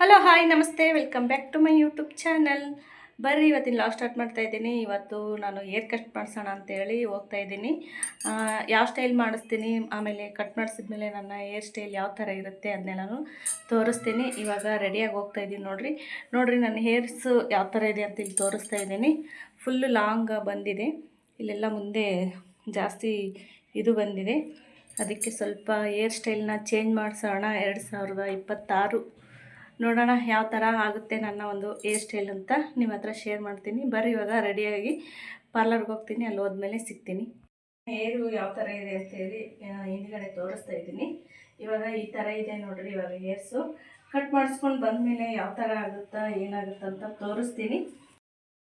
Hello hi ನಮಸ್ತೆ welcome back to my YouTube channel. ಬರ್ರಿ ಇವತ್ತಿನ ಲಾಗ್ ಸ್ಟಾರ್ಟ್ ಮಾಡ್ತಾ ಇದ್ದೀನಿ. ಇವತ್ತು ನಾನು ಏರ್ ಕಟ್ ಮಾಡಿಸೋಣ ಅಂತೇಳಿ ಹೋಗ್ತಾ ಇದ್ದೀನಿ. ಯಾವ ಸ್ಟೈಲ್ ಮಾಡಿಸ್ತೀನಿ, ಆಮೇಲೆ ಕಟ್ ಮಾಡಿಸಿದ್ಮೇಲೆ ನನ್ನ ಏರ್ ಸ್ಟೈಲ್ ಯಾವ ಥರ ಇರುತ್ತೆ ಅದನ್ನೆಲ್ಲನೂ ತೋರಿಸ್ತೀನಿ. ಇವಾಗ ರೆಡಿಯಾಗಿ ಹೋಗ್ತಾ ಇದ್ದೀನಿ. ನೋಡಿರಿ ನನ್ನ ಹೇರ್ಸು ಯಾವ ಥರ ಇದೆ ಅಂತ ಇಲ್ಲಿ ತೋರಿಸ್ತಾ ಇದ್ದೀನಿ. ಫುಲ್ಲು ಲಾಂಗ್ ಬಂದಿದೆ, ಇಲ್ಲೆಲ್ಲ ಮುಂದೆ ಜಾಸ್ತಿ ಇದು ಬಂದಿದೆ. ಅದಕ್ಕೆ ಸ್ವಲ್ಪ ಏರ್ ಸ್ಟೈಲ್ನ ಚೇಂಜ್ ಮಾಡಿಸೋಣ. 2026 ನೋಡೋಣ ಯಾವ ಥರ ಆಗುತ್ತೆ ನನ್ನ ಒಂದು ಏರ್ ಸ್ಟೈಲ್ ಅಂತ ನಿಮ್ಮ ಹತ್ರ ಶೇರ್ ಮಾಡ್ತೀನಿ. ಬರ್ರಿ ಇವಾಗ ರೆಡಿಯಾಗಿ ಪಾರ್ಲರ್ಗೆ ಹೋಗ್ತೀನಿ, ಅಲ್ಲಿ ಹೋದ್ಮೇಲೆ ಸಿಗ್ತೀನಿ. ಹೇರು ಯಾವ ಥರ ಇದೆ ಅಂತೇಳಿ ಹಿಂದ್ಗಡೆ ತೋರಿಸ್ತಾ ಇದ್ದೀನಿ. ಇವಾಗ ಈ ಥರ ಇದೆ ನೋಡ್ರಿ. ಇವಾಗ ಹೇರ್ಸು ಕಟ್ ಮಾಡಿಸ್ಕೊಂಡು ಬಂದಮೇಲೆ ಯಾವ ಥರ ಆಗುತ್ತಾ ಏನಾಗುತ್ತಂತ ತೋರಿಸ್ತೀನಿ.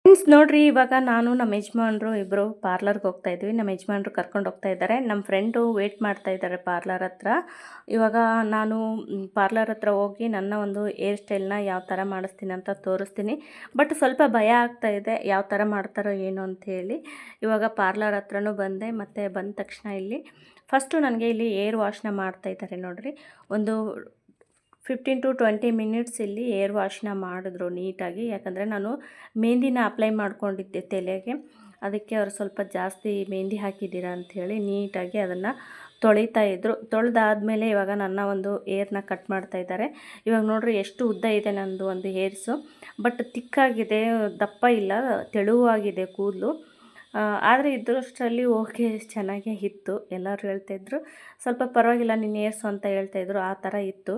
ಫ್ರೆಂಡ್ಸ್ ನೋಡ್ರಿ, ಇವಾಗ ನಾನು ನಮ್ಮ ಯಜಮಾನ್ರು ಇಬ್ಬರು ಪಾರ್ಲರ್ಗೆ ಹೋಗ್ತಾ ಇದ್ವಿ. ನಮ್ಮ ಯಜಮಾನ್ರು ಕರ್ಕೊಂಡು ಹೋಗ್ತಾ ಇದ್ದಾರೆ. ನಮ್ಮ ಫ್ರೆಂಡು ವೇಟ್ ಮಾಡ್ತಾ ಇದ್ದಾರೆ ಪಾರ್ಲರ್ ಹತ್ರ. ಇವಾಗ ನಾನು ಪಾರ್ಲರ್ ಹತ್ರ ಹೋಗಿ ನನ್ನ ಒಂದು ಏರ್ ಸ್ಟೈಲ್ನ ಯಾವ ಥರ ಮಾಡಿಸ್ತೀನಿ ಅಂತ ತೋರಿಸ್ತೀನಿ. ಬಟ್ ಸ್ವಲ್ಪ ಭಯ ಆಗ್ತಾ ಇದೆ, ಯಾವ ಥರ ಮಾಡ್ತಾರೋ ಏನು ಅಂಥೇಳಿ. ಇವಾಗ ಪಾರ್ಲರ್ ಹತ್ರನೂ ಬಂದೆ. ಮತ್ತು ಬಂದ ತಕ್ಷಣ ಇಲ್ಲಿ ಫಸ್ಟು ನನಗೆ ಇಲ್ಲಿ ಏರ್ ವಾಶ್ನ ಮಾಡ್ತಾಯಿದ್ದಾರೆ ನೋಡಿರಿ. ಒಂದು 15 to 20 ಮಿನಿಟ್ಸ್ ಇಲ್ಲಿ ಏರ್ ವಾಶ್ನ ಮಾಡಿದ್ರು ನೀಟಾಗಿ. ಯಾಕಂದರೆ ನಾನು ಮೆಹಂದಿನ ಅಪ್ಲೈ ಮಾಡ್ಕೊಂಡಿದ್ದೆ ತಲೆಗೆ, ಅದಕ್ಕೆ ಅವರು ಸ್ವಲ್ಪ ಜಾಸ್ತಿ ಮೆಹಂದಿ ಹಾಕಿದ್ದೀರಾ ಅಂಥೇಳಿ ನೀಟಾಗಿ ಅದನ್ನು ತೊಳಿತಾ ಇದ್ದರು. ತೊಳೆದಾದ್ಮೇಲೆ ಇವಾಗ ನನ್ನ ಒಂದು ಏರ್ನ ಕಟ್ ಮಾಡ್ತಾ ಇದ್ದಾರೆ. ಇವಾಗ ನೋಡ್ರಿ ಎಷ್ಟು ಉದ್ದ ಇದೆ ನನ್ನದು ಒಂದು ಹೇರ್ಸು. ಬಟ್ ತಿಕ್ಕಾಗಿದೆ, ದಪ್ಪ ಇಲ್ಲ, ತೆಳುವಾಗಿದೆ ಕೂದಲು. ಆದರೆ ಇದ್ದಷ್ಟರಲ್ಲಿ ಓಕೆ, ಚೆನ್ನಾಗೇ ಇತ್ತು. ಎಲ್ಲರೂ ಹೇಳ್ತಾಯಿದ್ರು ಸ್ವಲ್ಪ ಪರವಾಗಿಲ್ಲ ನಿನ್ನ ಏರ್ಸು ಅಂತ ಹೇಳ್ತಾಯಿದ್ರು. ಆ ಥರ ಇತ್ತು.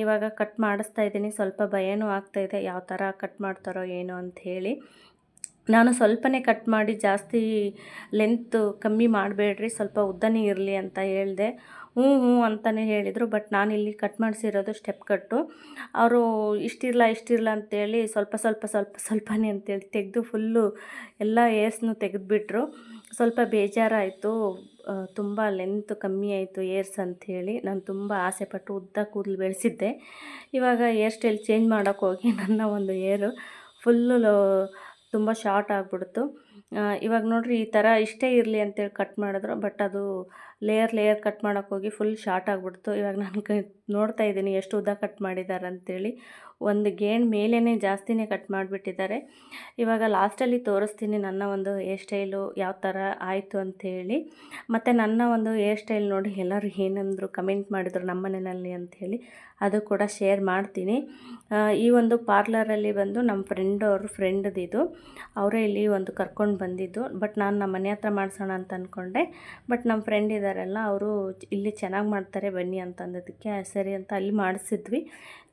ಇವಾಗ ಕಟ್ ಮಾಡಿಸ್ತಾ ಇದ್ದೀನಿ. ಸ್ವಲ್ಪ ಭಯನೂ ಆಗ್ತಾಯಿದೆ, ಯಾವ ಥರ ಕಟ್ ಮಾಡ್ತಾರೋ ಏನೋ ಅಂಥೇಳಿ. ನಾನು ಸ್ವಲ್ಪನೇ ಕಟ್ ಮಾಡಿ, ಜಾಸ್ತಿ ಲೆಂತು ಕಮ್ಮಿ ಮಾಡಬೇಡ್ರಿ, ಸ್ವಲ್ಪ ಉದ್ದನೇ ಇರಲಿ ಅಂತ ಹೇಳಿದೆ. ಹ್ಞೂ ಅಂತಲೇ ಹೇಳಿದರು. ಬಟ್ ನಾನಿಲ್ಲಿ ಕಟ್ ಮಾಡಿಸಿರೋದು ಸ್ಟೆಪ್ ಕಟ್ಟು. ಅವರು ಇಷ್ಟಿರಲ್ಲ ಅಂತೇಳಿ ಸ್ವಲ್ಪನೇ ಅಂತೇಳಿ ತೆಗೆದು ಫುಲ್ಲು ಎಲ್ಲ ಏರ್ಸ್ನು ತೆಗೆದುಬಿಟ್ರು. ಸ್ವಲ್ಪ ಬೇಜಾರಾಯಿತು. ತುಂಬ ಲೆಂತ್ ಕಮ್ಮಿ ಆಯಿತು ಏರ್ಸ್ ಅಂಥೇಳಿ. ನಾನು ತುಂಬ ಆಸೆಪಟ್ಟು ಉದ್ದ ಕೂದಲು ಬೆಳೆಸಿದ್ದೆ. ಇವಾಗ ಏರ್ ಸ್ಟೈಲ್ ಚೇಂಜ್ ಮಾಡೋಕ್ಕೆ ಹೋಗಿ ನನ್ನ ಒಂದು ಏರು ಫುಲ್ಲು ತುಂಬ ಶಾರ್ಟ್ ಆಗಿಬಿಡ್ತು. ಇವಾಗ ನೋಡಿರಿ, ಈ ಥರ ಇಷ್ಟೇ ಇರಲಿ ಅಂತೇಳಿ ಕಟ್ ಮಾಡಿದ್ರು. ಬಟ್ ಅದು ಲೇಯರ್ ಕಟ್ ಮಾಡೋಕ್ಕೆ ಹೋಗಿ ಫುಲ್ ಶಾರ್ಟ್ ಆಗಿಬಿಡ್ತು. ಇವಾಗ ನಾನು ನೋಡ್ತಾ ಇದ್ದೀನಿ ಎಷ್ಟು ಉದ್ದ ಕಟ್ ಮಾಡಿದ್ದಾರೆ ಅಂಥೇಳಿ. ಒಂದು ಗೇಣ್ ಮೇಲೇ ಜಾಸ್ತಿನೇ ಕಟ್ ಮಾಡಿಬಿಟ್ಟಿದ್ದಾರೆ. ಇವಾಗ ಲಾಸ್ಟಲ್ಲಿ ತೋರಿಸ್ತೀನಿ ನನ್ನ ಒಂದು ಹೇರ್ ಸ್ಟೈಲು ಯಾವ ಥರ ಆಯಿತು ಅಂಥೇಳಿ. ಮತ್ತು ನನ್ನ ಒಂದು ಹೇರ್ ಸ್ಟೈಲ್ ನೋಡಿ ಎಲ್ಲರೂ ಏನಂದರು ಕಮೆಂಟ್ ಮಾಡಿದರು ನಮ್ಮ ಮನೆಯಲ್ಲಿ ಅಂಥೇಳಿ, ಅದು ಕೂಡ ಶೇರ್ ಮಾಡ್ತೀನಿ. ಈ ಒಂದು ಪಾರ್ಲರಲ್ಲಿ ಬಂದು ನಮ್ಮ ಫ್ರೆಂಡ್ದಿದು, ಅವರೇ ಇಲ್ಲಿ ಒಂದು ಕರ್ಕೊಂಡು ಬಂದಿದ್ದು. ಬಟ್ ನಾನು ನಮ್ಮ ಮನೆ ಹತ್ರ ಮಾಡಿಸೋಣ ಅಂತ ಅಂದ್ಕೊಂಡೆ. ಬಟ್ ನಮ್ಮ ಫ್ರೆಂಡ್ ಇದ್ದಾರಲ್ಲ, ಅವರು ಇಲ್ಲಿ ಚೆನ್ನಾಗಿ ಮಾಡ್ತಾರೆ ಬನ್ನಿ ಅಂತಂದದಕ್ಕೆ ಸರಿ ಅಂತ ಅಲ್ಲಿ ಮಾಡಿಸಿದ್ವಿ.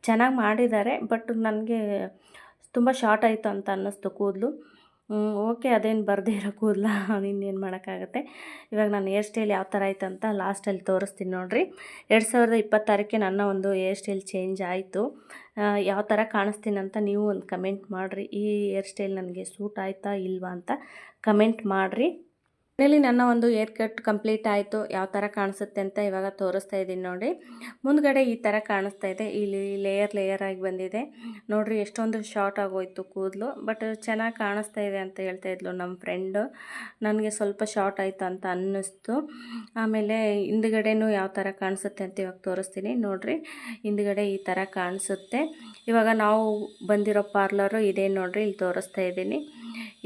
ಚೆನ್ನಾಗಿ ಮಾಡಿದ್ದಾರೆ. ಬಟ್ ನನಗೆ ತುಂಬ ಶಾರ್ಟ್ ಆಯಿತು ಅಂತ ಅನ್ನಿಸ್ತು ಕೂದಲು. ಓಕೆ, ಅದೇನು ಬರದೇ ಇರೋ ಕೂದಲ, ಇನ್ನೇನು ಮಾಡೋಕ್ಕಾಗತ್ತೆ. ಇವಾಗ ನಾನು ಹೇರ್ ಸ್ಟೈಲ್ ಯಾವ ಥರ ಆಯ್ತು ಅಂತ ಲಾಸ್ಟಲ್ಲಿ ತೋರಿಸ್ತೀನಿ ನೋಡಿರಿ. 2026ಕ್ಕೆ ನನ್ನ ಒಂದು ಹೇರ್ ಸ್ಟೈಲ್ ಚೇಂಜ್ ಆಯಿತು. ಯಾವ ಥರ ಕಾಣಿಸ್ತೀನಿ ಅಂತ ನೀವು ಒಂದು ಕಮೆಂಟ್ ಮಾಡಿರಿ. ಈ ಹೇರ್ ಸ್ಟೈಲ್ ನನಗೆ ಸೂಟ್ ಆಯಿತಾ ಇಲ್ವಾ ಅಂತ ಕಮೆಂಟ್ ಮಾಡಿರಿ. ಮನೇಲಿ ನನ್ನ ಒಂದು ಏರ್ ಕಟ್ ಕಂಪ್ಲೀಟ್ ಆಯಿತು. ಯಾವ ಥರ ಕಾಣಿಸುತ್ತೆ ಅಂತ ಇವಾಗ ತೋರಿಸ್ತಾ ಇದ್ದೀನಿ ನೋಡಿ. ಮುಂದ್ಗಡೆ ಈ ಥರ ಕಾಣಿಸ್ತಾ ಇದೆ. ಇಲ್ಲಿ ಲೇಯರ್ ಆಗಿ ಬಂದಿದೆ ನೋಡಿರಿ. ಎಷ್ಟೊಂದು ಶಾರ್ಟ್ ಆಗೋಯ್ತು ಕೂದಲು. ಬಟ್ ಚೆನ್ನಾಗಿ ಕಾಣಿಸ್ತಾ ಇದೆ ಅಂತ ಹೇಳ್ತಾ ಇದ್ಲು ನಮ್ಮ ಫ್ರೆಂಡು. ನನಗೆ ಸ್ವಲ್ಪ ಶಾರ್ಟ್ ಆಯಿತು ಅಂತ ಅನ್ನಿಸ್ತು. ಆಮೇಲೆ ಹಿಂದ್ಗಡೆನೂ ಯಾವ ಥರ ಕಾಣಿಸುತ್ತೆ ಅಂತ ಇವಾಗ ತೋರಿಸ್ತೀನಿ ನೋಡಿರಿ. ಹಿಂದ್ಗಡೆ ಈ ಥರ ಕಾಣಿಸುತ್ತೆ. ಇವಾಗ ನಾವು ಬಂದಿರೋ ಪಾರ್ಲರು ಇದೇ ನೋಡಿರಿ, ಇಲ್ಲಿ ತೋರಿಸ್ತಾ ಇದ್ದೀನಿ.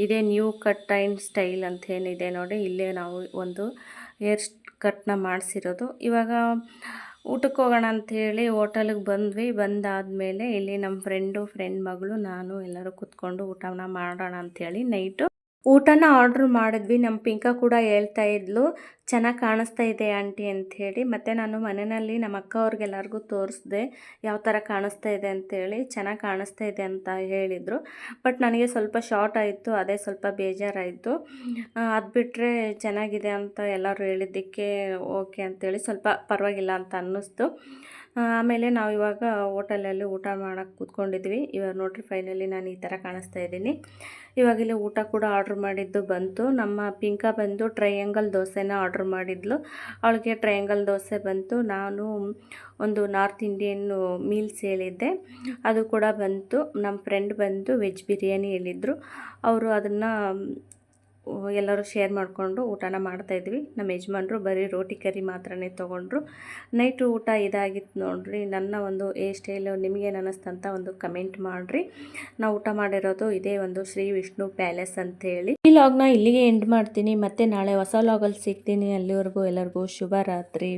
ಇದೇ ನ್ಯೂ ಕಟ್ ಆ್ಯಂಡ್ ಸ್ಟೈಲ್ ಅಂತ ಏನಿದೆ ನೋಡಿ, ಇಲ್ಲೇ ನಾವು ಒಂದು ಹೇರ್ ಕಟ್ನ ಮಾಡಿಸಿರೋದು. ಇವಾಗ ಊಟಕ್ಕೆ ಹೋಗೋಣ ಅಂಥೇಳಿ ಹೋಟೆಲಿಗೆ ಬಂದ್ವಿ. ಬಂದಾದಮೇಲೆ ಇಲ್ಲಿ ನಮ್ಮ ಫ್ರೆಂಡ್ ಮಗಳು ನಾನು ಎಲ್ಲರೂ ಕೂತ್ಕೊಂಡು ಊಟನ ಮಾಡೋಣ ಅಂಥೇಳಿ ನೈಟು ಊಟನ ಆರ್ಡ್ರ್ ಮಾಡಿದ್ವಿ. ನಮ್ಮ ಪಿಂಕ ಕೂಡ ಹೇಳ್ತಾ ಇದ್ಲು ಚೆನ್ನಾಗಿ ಕಾಣಿಸ್ತಾ ಇದೆ ಆಂಟಿ ಅಂಥೇಳಿ. ಮತ್ತು ನಾನು ಮನೆಯಲ್ಲಿ ನಮ್ಮ ಅಕ್ಕ ಅವ್ರಿಗೆಲ್ಲರಿಗೂ ತೋರಿಸ್ದೆ ಯಾವ ಥರ ಕಾಣಿಸ್ತಾ ಇದೆ ಅಂಥೇಳಿ. ಚೆನ್ನಾಗಿ ಕಾಣಿಸ್ತಾ ಇದೆ ಅಂತ ಹೇಳಿದರು. ಬಟ್ ನನಗೆ ಸ್ವಲ್ಪ ಶಾರ್ಟ್ ಆಯಿತು, ಅದೇ ಸ್ವಲ್ಪ ಬೇಜಾರಾಯಿತು. ಅದು ಬಿಟ್ಟರೆ ಚೆನ್ನಾಗಿದೆ ಅಂತ ಎಲ್ಲರೂ ಹೇಳಿದ್ದಕ್ಕೆ ಓಕೆ ಅಂಥೇಳಿ ಸ್ವಲ್ಪ ಪರವಾಗಿಲ್ಲ ಅಂತ ಅನ್ನಿಸ್ತು. ಆಮೇಲೆ ನಾವು ಇವಾಗ ಹೋಟೆಲಲ್ಲಿ ಊಟ ಮಾಡೋಕ್ಕೆ ಕೂತ್ಕೊಂಡಿದ್ವಿ. ಇವಾಗ ನೋಡಿರಿ, ಫೈನಲಿ ನಾನು ಈ ಥರ ಕಾಣಿಸ್ತಾ ಇದ್ದೀನಿ. ಇವಾಗಿಲ್ಲಿ ಊಟ ಕೂಡ ಆರ್ಡ್ರ್ ಮಾಡಿದ್ದು ಬಂತು. ನಮ್ಮ ಪಿಂಕ ಬಂದು ಟ್ರಯಾಂಗಲ್ ದೋಸೆನ ಆರ್ಡ್ರ್ ಮಾಡಿದ್ಲು. ಅವಳಿಗೆ ಟ್ರಯಾಂಗಲ್ ದೋಸೆ ಬಂತು. ನಾನು ಒಂದು ನಾರ್ತ್ ಇಂಡಿಯನ್ ಮೀಲ್ಸ್ ಹೇಳಿದ್ದೆ, ಅದು ಕೂಡ ಬಂತು. ನಮ್ಮ ಫ್ರೆಂಡ್ ಬಂದು ವೆಜ್ ಬಿರಿಯಾನಿ ಹೇಳಿದರು. ಅವರು ಅದನ್ನು ಎಲ್ಲರೂ ಶೇರ್ ಮಾಡಿಕೊಂಡು ಊಟನ ಮಾಡ್ತಾಯಿದ್ವಿ. ನಮ್ಮ ಯಜಮಾನ್ರು ಬರೀ ರೋಟಿ ಕರಿ ಮಾತ್ರನೇ ತೊಗೊಂಡ್ರು. ನೈಟು ಊಟ ಇದಾಗಿತ್ತು ನೋಡ್ರಿ. ನನ್ನ ಒಂದು ಹೇರ್ ಸ್ಟೈಲು ನಿಮಗೇನು ಅನ್ನಿಸ್ತಂತ ಒಂದು ಕಮೆಂಟ್ ಮಾಡಿರಿ. ನಾವು ಊಟ ಮಾಡಿರೋದು ಇದೇ ಒಂದು ಶ್ರೀ ವಿಷ್ಣು ಪ್ಯಾಲೇಸ್ ಅಂತೇಳಿ. ಈ ಲಾಗ್ನ ಇಲ್ಲಿಗೆ ಎಂಡ್ ಮಾಡ್ತೀನಿ. ಮತ್ತೆ ನಾಳೆ ಹೊಸ ಲಾಗಲ್ಲಿ ಸಿಗ್ತೀನಿ. ಅಲ್ಲಿವರೆಗೂ ಎಲ್ಲರಿಗೂ ಶುಭರಾತ್ರಿ.